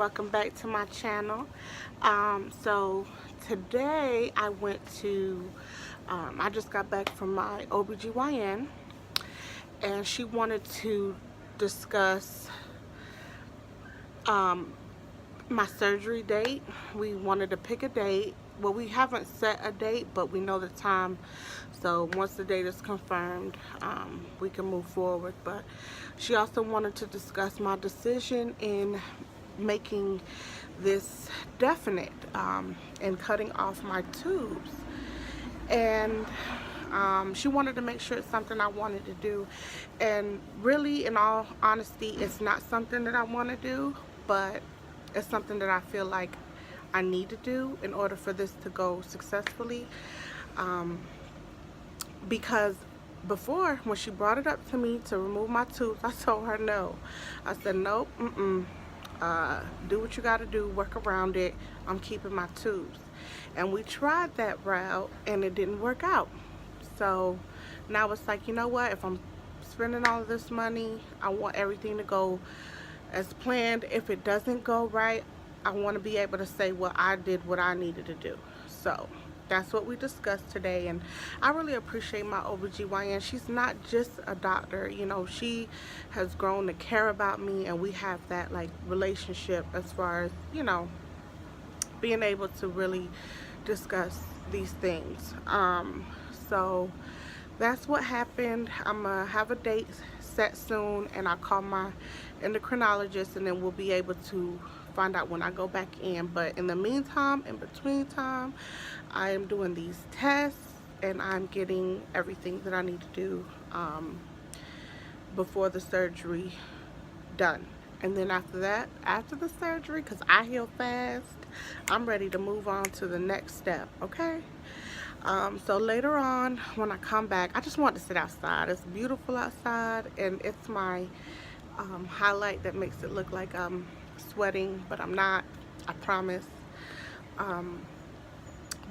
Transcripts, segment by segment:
welcome back to my channel. So today I went to I just got back from my OBGYN, and she wanted to discuss my surgery date. We wanted to pick a date. Well, we haven't set a date, but we know the time. So once the date is confirmed, we can move forward. But she also wanted to discuss my decision in making this definite and cutting off my tubes. And she wanted to make sure it's something I wanted to do. And really, in all honesty, it's not something that I want to do, but it's something that I feel like I need to do in order for this to go successfully. Because before, when she brought it up to me to remove my tubes, I told her no. I said, nope, do what you got to do, work around it. I'm keeping my tubes. And we tried that route and it didn't work out. So now it's like, you know what, if I'm spending all of this money, I want everything to go as planned. If it doesn't go right, I want to be able to say, well, I did what I needed to do. So that's what we discussed today, and I really appreciate my OBGYN. She's not just a doctor, you know, she has grown to care about me, and we have that like relationship as far as, you know, being able to really discuss these things. So that's what happened. I'm gonna have a date set soon, and I'll call my endocrinologist, and then we'll be able to find out when I go back in. But in the meantime, in between time, I am doing these tests and I'm getting everything that I need to do before the surgery done. And then after that, after the surgery, because I heal fast, I'm ready to move on to the next step, okay? So later on, when I come back, I just want to sit outside. It's beautiful outside, and it's my highlight that makes it look like I'm sweating, but I'm not, I promise.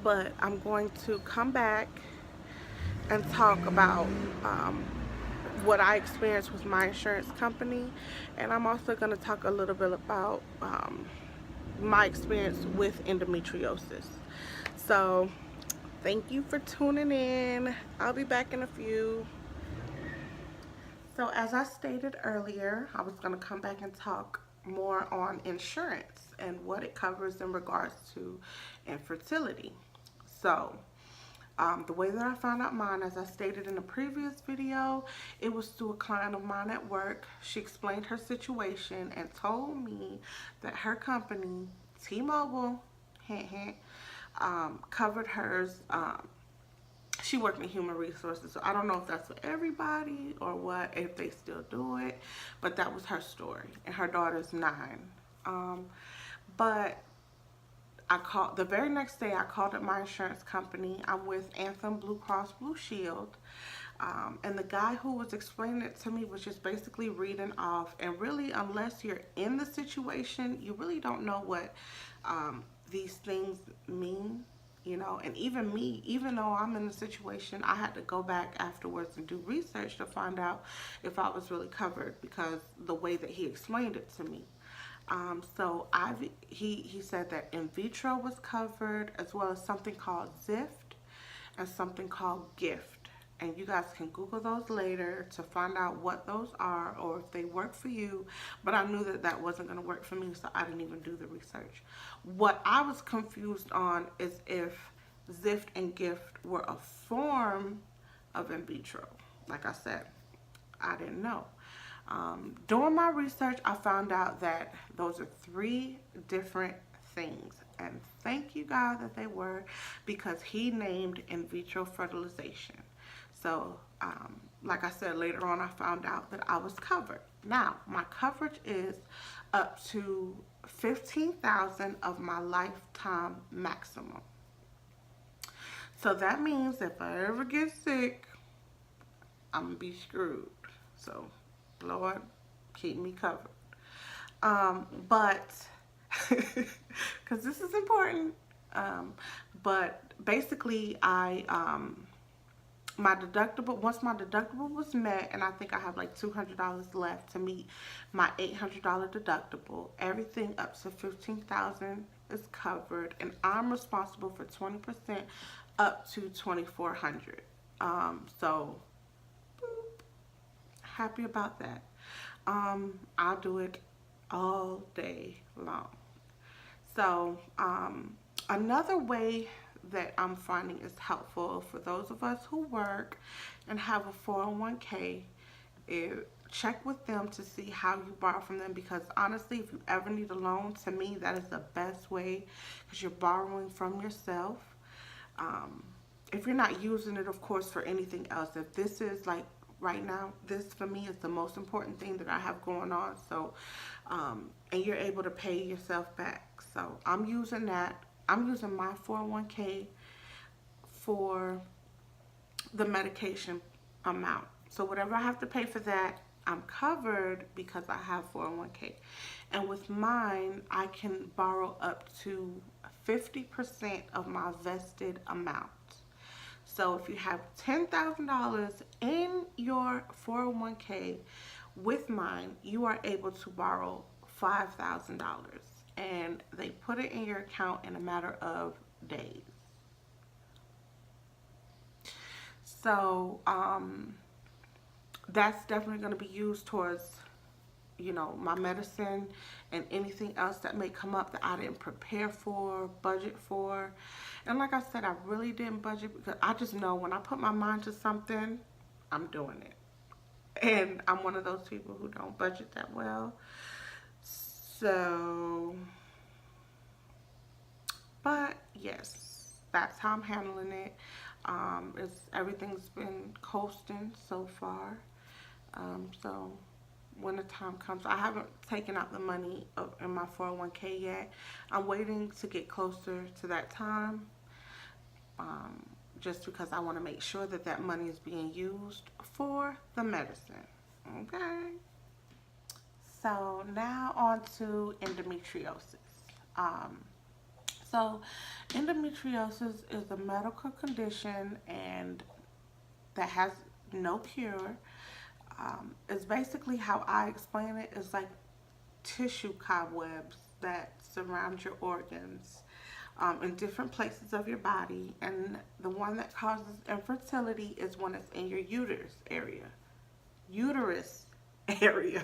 But I'm going to come back and talk about what I experienced with my insurance company, and I'm also going to talk a little bit about my experience with endometriosis. So thank you for tuning in. I'll be back in a few. So as I stated earlier, I was going to come back and talk more on insurance and what it covers in regards to infertility. So the way that I found out mine, as I stated in a previous video, it was through a client of mine at work. She explained her situation and told me that her company, T-Mobile, hint, hint, covered hers. She worked in human resources, so I don't know if that's for everybody or what, if they still do it, but that was her story, and her daughter's 9. But I called the very next day. I called up my insurance company. I'm with Anthem Blue Cross Blue Shield, and the guy who was explaining it to me was just basically reading off. And really, unless you're in the situation, you really don't know what these things mean. You know, and even me, even though I'm in the situation, I had to go back afterwards and do research to find out if I was really covered, because the way that he explained it to me. So he said that in vitro was covered, as well as something called ZIFT and something called GIFT. And you guys can Google those later to find out what those are or if they work for you. But I knew that that wasn't going to work for me, so I didn't even do the research. What I was confused on is if ZIFT and GIFT were a form of in vitro. Like I said, I didn't know. Doing my research, I found out that those are 3 different things. And thank you, God, that they were, because he named in vitro fertilization. So, like I said, later on I found out that I was covered. Now, my coverage is up to $15,000 of my lifetime maximum. So that means if I ever get sick, I'm gonna be screwed. So, Lord, keep me covered. But, because this is important, but basically my deductible, once my deductible was met, and I think I have like $200 left to meet my $800 deductible, everything up to 15,000 is covered, and I'm responsible for 20% up to 2,400. So boop, happy about that. I'll do it all day long. So, another way that I'm finding is helpful for those of us who work and have a 401k is check with them to see how you borrow from them, because honestly, if you ever need a loan, to me, that is the best way, because you're borrowing from yourself. Um, if you're not using it, of course, for anything else, if this is like right now, this for me is the most important thing that I have going on. So, and you're able to pay yourself back. So I'm using that. I'm using my 401k for the medication amount. So whatever I have to pay for that, I'm covered because I have 401k. And with mine, I can borrow up to 50% of my vested amount. So if you have $10,000 in your 401k with mine, you are able to borrow $5,000, and they put it in your account in a matter of days. So that's definitely going to be used towards, my medicine and anything else that may come up that I didn't prepare for, budget for. And like I said, I really didn't budget because I just know when I put my mind to something, I'm doing it. And I'm one of those people who don't budget that well. So, but yes, that's how I'm handling it. Everything's been coasting so far. So when the time comes, I haven't taken out the money in my 401k yet. I'm waiting to get closer to that time, just because I want to make sure that that money is being used for the medicine. Okay. So now on to endometriosis. Um, so endometriosis is a medical condition and that has no cure. It's basically, how I explain it, is like tissue cobwebs that surround your organs in different places of your body. And the one that causes infertility is when it's in your uterus area. Uterus area.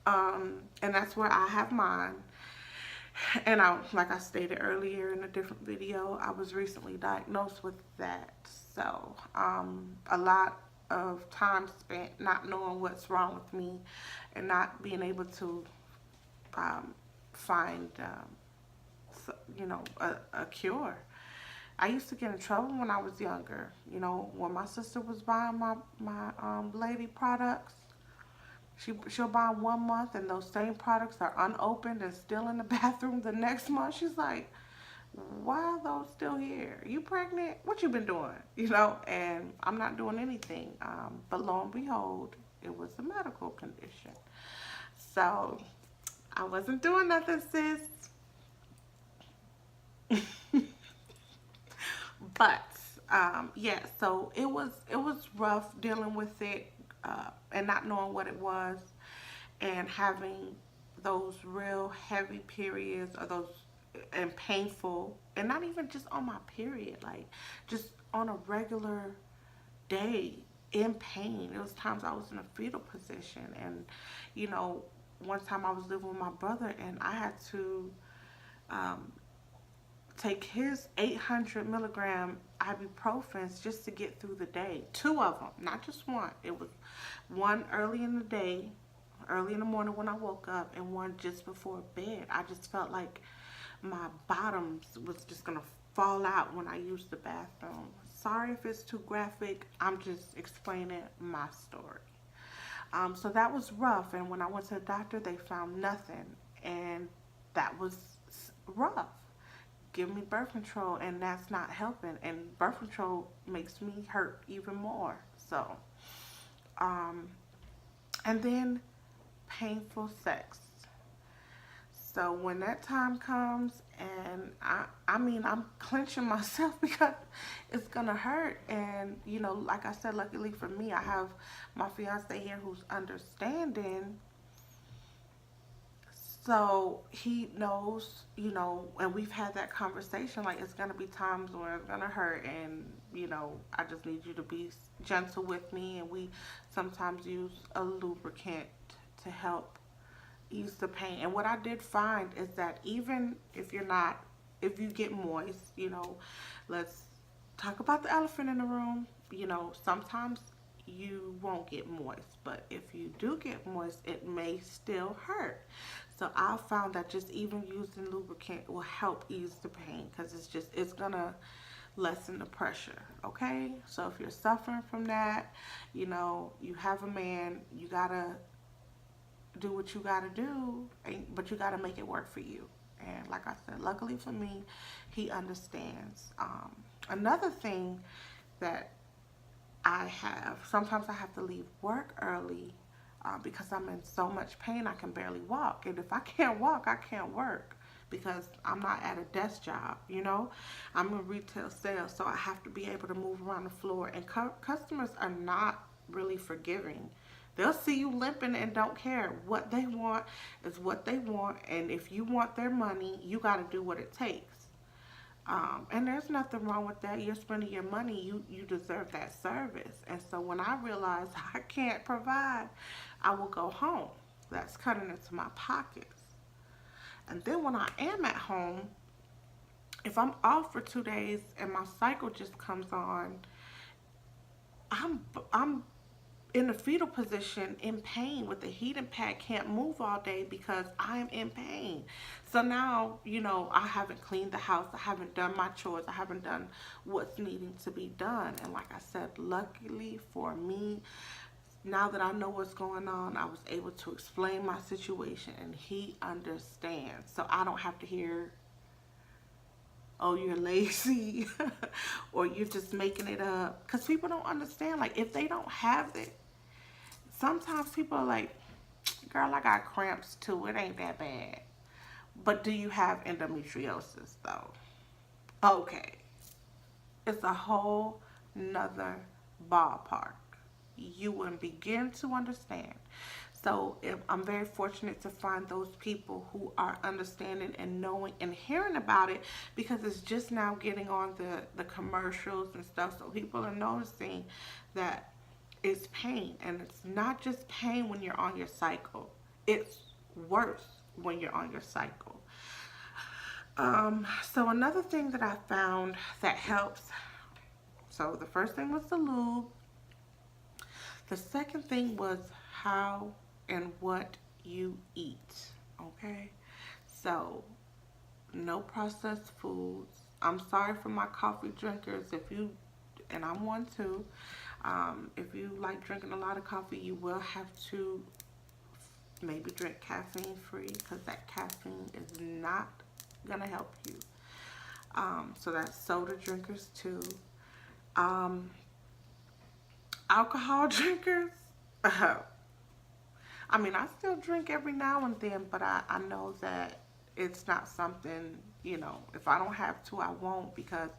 And that's where I have mine. And like I stated earlier in a different video, I was recently diagnosed with that. So, a lot of time spent not knowing what's wrong with me and not being able to find, a cure. I used to get in trouble when I was younger. When my sister was buying my lady products, she'll buy 1 month and those same products are unopened and still in the bathroom the next month. She's like, why are those still here? You pregnant? What you been doing? And I'm not doing anything. But lo and behold, it was a medical condition. So I wasn't doing nothing, sis. But yeah, so it was rough dealing with it, and not knowing what it was, and having those real heavy periods, or those, and painful, and not even just on my period, like just on a regular day in pain. It was times I was in a fetal position, and one time I was living with my brother, and I had to take his 800 milligram ibuprofens just to get through the day. 2 of them, not just one. It was one early in the day, early in the morning when I woke up, and one just before bed. I just felt like my bottoms was just gonna fall out when I used the bathroom. Sorry if it's too graphic. I'm just explaining my story. So that was rough, and when I went to the doctor, they found nothing, and that was rough. Give me birth control, and that's not helping, and birth control makes me hurt even more. So, and then painful sex. So when that time comes, and I mean, I'm clenching myself because it's gonna hurt. And you know, like I said, luckily for me, I have my fiance here who's understanding. So he knows, you know, and we've had that conversation. Like, it's gonna be times where it's gonna hurt, and you know, I just need you to be gentle with me. And we sometimes use a lubricant to help ease the pain. And what I did find is that even if you're not, if you get moist, you know, let's talk about the elephant in the room. You know, sometimes you won't get moist, but if you do get moist, it may still hurt. So I found that just even using lubricant will help ease the pain, because it's gonna lessen the pressure. Okay, so if you're suffering from that, you know, you have a man, you gotta do what you gotta do, but you gotta make it work for you. And like I said, luckily for me, he understands. Another thing that I have, sometimes I have to leave work early because I'm in so much pain I can barely walk. And if I can't walk, I can't work because I'm not at a desk job, you know? I'm in retail sales, so I have to be able to move around the floor. And customers are not really forgiving. They'll see you limping and don't care. What they want is what they want. And if you want their money, you got to do what it takes. And there's nothing wrong with that. You're spending your money. You deserve that service. And so when I realize I can't provide, I will go home. That's cutting into my pockets. And then when I am at home, if I'm off for 2 days and my cycle just comes on, I'm in a fetal position in pain with the heating pad, can't move all day because I'm in pain. So now, you know, I haven't cleaned the house, I haven't done my chores, I haven't done what's needing to be done. And like I said, luckily for me, now that I know what's going on, I was able to explain my situation and he understands. So I don't have to hear, oh, you're lazy or you're just making it up. Because people don't understand. Like, if they don't have it, sometimes people are like, girl, I got cramps too. It ain't that bad. But do you have endometriosis though? Okay. It's a whole nother ballpark. You wouldn't begin to understand. So I'm very fortunate to find those people who are understanding and knowing and hearing about it, because it's just now getting on the commercials and stuff. So people are noticing that it's pain, and it's not just pain when you're on your cycle. It's worse when you're on your cycle. So another thing that I found that helps. So the first thing was the lube. The second thing was how and what you eat. Okay, so no processed foods. I'm sorry for my coffee drinkers. If you, and I'm one too. If you like drinking a lot of coffee, you will have to maybe drink caffeine free, because that caffeine is not gonna help you. So that's soda drinkers too. Um, Alcohol drinkers. I mean, I still drink every now and then, but I know that it's not something, you know, if I don't have to, I won't, because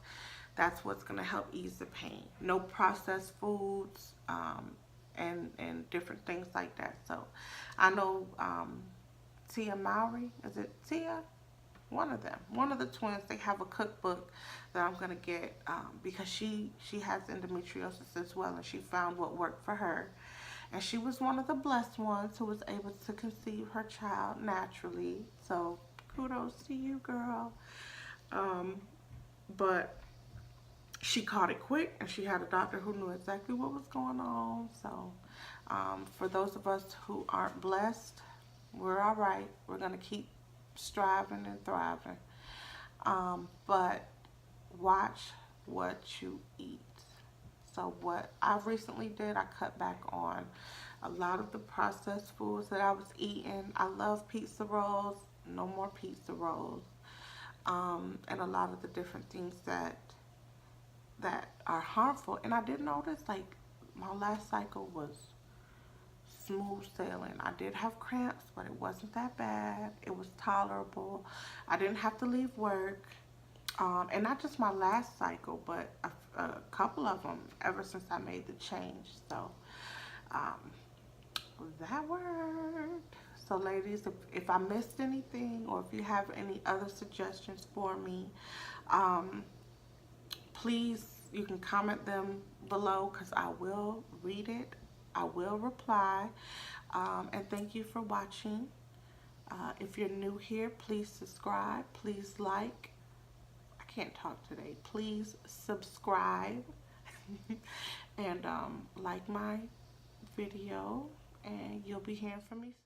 that's what's going to help ease the pain. No processed foods, and different things like that. So I know Tia Mowry, is it Tia? One of them, one of the twins, they have a cookbook that I'm gonna get, because she has endometriosis as well, and she found what worked for her, and she was one of the blessed ones who was able to conceive her child naturally. So kudos to you, girl. But she caught it quick, and she had a doctor who knew exactly what was going on. So for those of us who aren't blessed, we're all right. We're gonna keep striving and thriving. But watch what you eat. So what I recently did, I cut back on a lot of the processed foods that I was eating. I love pizza rolls, no more pizza rolls. And a lot of the different things that are harmful. And I did notice, like, my last cycle was smooth sailing. I did have cramps, but it wasn't that bad. It was tolerable. I didn't have to leave work. And not just my last cycle, but a couple of them ever since I made the change. So um, that worked. So ladies, if I missed anything or if you have any other suggestions for me, um, please, you can comment them below because I will read it. I will reply. And thank you for watching. If you're new here, please subscribe. Please like. I can't talk today. Please subscribe and like my video, and you'll be hearing from me soon.